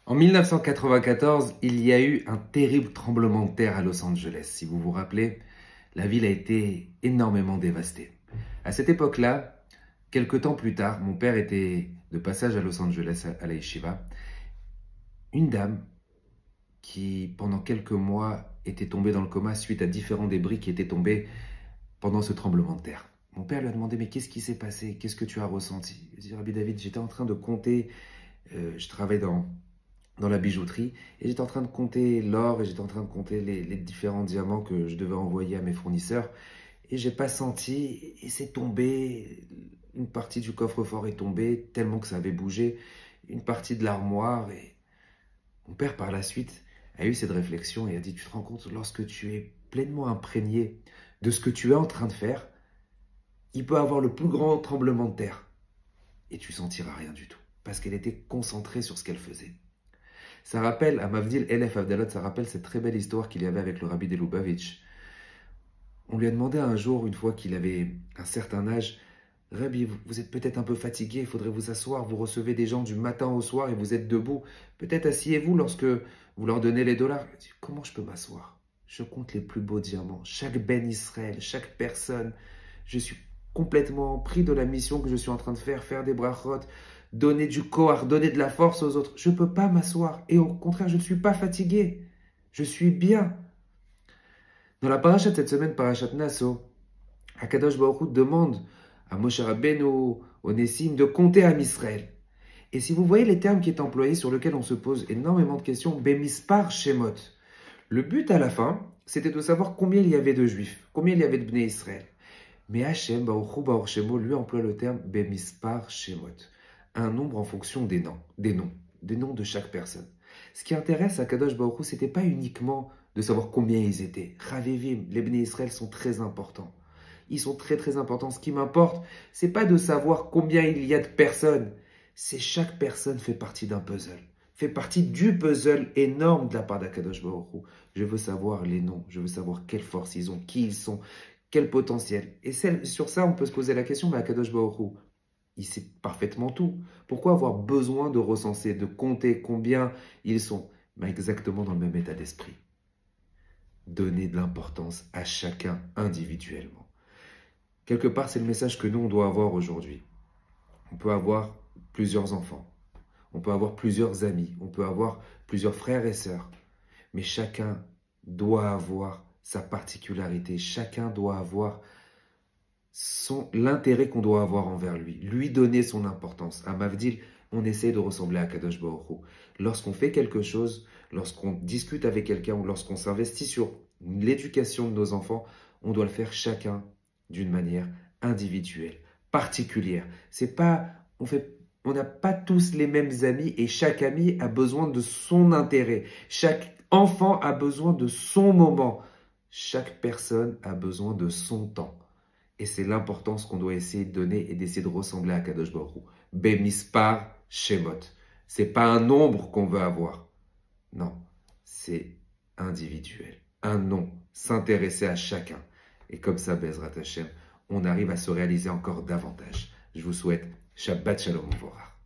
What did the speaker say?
En 1994, il y a eu un terrible tremblement de terre à Los Angeles. Si vous vous rappelez, la ville a été énormément dévastée. À cette époque-là, quelque temps plus tard, mon père était de passage à Los Angeles à la yeshiva. Une dame qui, pendant quelques mois, était tombée dans le coma suite à différents débris qui étaient tombés pendant ce tremblement de terre. Mon père lui a demandé, mais qu'est-ce qui s'est passé? Qu'est-ce que tu as ressenti? Il dit, Rabbi David, j'étais en train de compter, je travaille dans la bijouterie, et j'étais en train de compter l'or, et j'étais en train de compter les différents diamants que je devais envoyer à mes fournisseurs, et j'ai pas senti, et c'est tombé, une partie du coffre-fort est tombée, tellement que ça avait bougé, une partie de l'armoire, et mon père, par la suite, a eu cette réflexion et a dit, tu te rends compte, lorsque tu es pleinement imprégné de ce que tu es en train de faire, il peut avoir le plus grand tremblement de terre, et tu sentiras rien du tout, parce qu'elle était concentrée sur ce qu'elle faisait. Ça rappelle, à Mavdil Elef Avdalot, ça rappelle cette très belle histoire qu'il y avait avec le rabbi de Lubavitch. On lui a demandé un jour, une fois qu'il avait un certain âge, Rabbi, vous êtes peut-être un peu fatigué, il faudrait vous asseoir, vous recevez des gens du matin au soir et vous êtes debout. Peut-être asseyez-vous lorsque vous leur donnez les dollars. Il dit, comment je peux m'asseoir? Je compte les plus beaux diamants, chaque Ben Israël, chaque personne. Je suis complètement pris de la mission que je suis en train de faire des brachot, donner du koar, donner de la force aux autres. Je ne peux pas m'asseoir. Et au contraire, je ne suis pas fatigué. Je suis bien. Dans la paracha de cette semaine, parachat Naso, Akadosh Baruch Hu demande à Moshe Rabbeinu, au Nessim, de compter à Israël. Et si vous voyez les termes qui est employés, sur lesquels on se pose énormément de questions, Bemispar Shemot. Le but à la fin, c'était de savoir combien il y avait de juifs, combien il y avait de Bnei Israël. Mais Hachem, Baruch Hu, Baruch Shemo, lui emploie le terme Bemispar Shemot. Un nombre en fonction des noms de chaque personne. Ce qui intéresse à Kadosh Baruch Hu, c'était pas uniquement de savoir combien ils étaient. Ravivim, les Bnei Israël sont très importants. Ils sont très très importants. Ce qui m'importe, c'est pas de savoir combien il y a de personnes. C'est chaque personne fait partie d'un puzzle. Fait partie du puzzle énorme de la part d'Akadosh Baruch Hu. Je veux savoir les noms. Je veux savoir quelle force ils ont, qui ils sont, quel potentiel. Et sur ça, on peut se poser la question, mais Akadosh Baruch Hu, il sait parfaitement tout. Pourquoi avoir besoin de recenser, de compter combien ils sont? Exactement dans le même état d'esprit. Donner de l'importance à chacun individuellement. Quelque part, c'est le message que nous, on doit avoir aujourd'hui. On peut avoir plusieurs enfants, on peut avoir plusieurs amis, on peut avoir plusieurs frères et sœurs, mais chacun doit avoir sa particularité, chacun doit avoir l'intérêt qu'on doit avoir envers lui donner son importance. À Mavdil, on essaie de ressembler à Kadosh Baruch Hu. Lorsqu'on fait quelque chose, lorsqu'on discute avec quelqu'un ou lorsqu'on s'investit sur l'éducation de nos enfants, on doit le faire chacun d'une manière individuelle, particulière. C'est pas, on n'a pas tous les mêmes amis et chaque ami a besoin de son intérêt. Chaque enfant a besoin de son moment. Chaque personne a besoin de son temps. Et c'est l'importance qu'on doit essayer de donner et d'essayer de ressembler à Kadosh Baruch Hu. Bemispar Shemot. C'est pas un nombre qu'on veut avoir. Non, c'est individuel. Un nom, s'intéresser à chacun. Et comme ça, Bezrat Hashem, on arrive à se réaliser encore davantage. Je vous souhaite Shabbat Shalom Uvorach.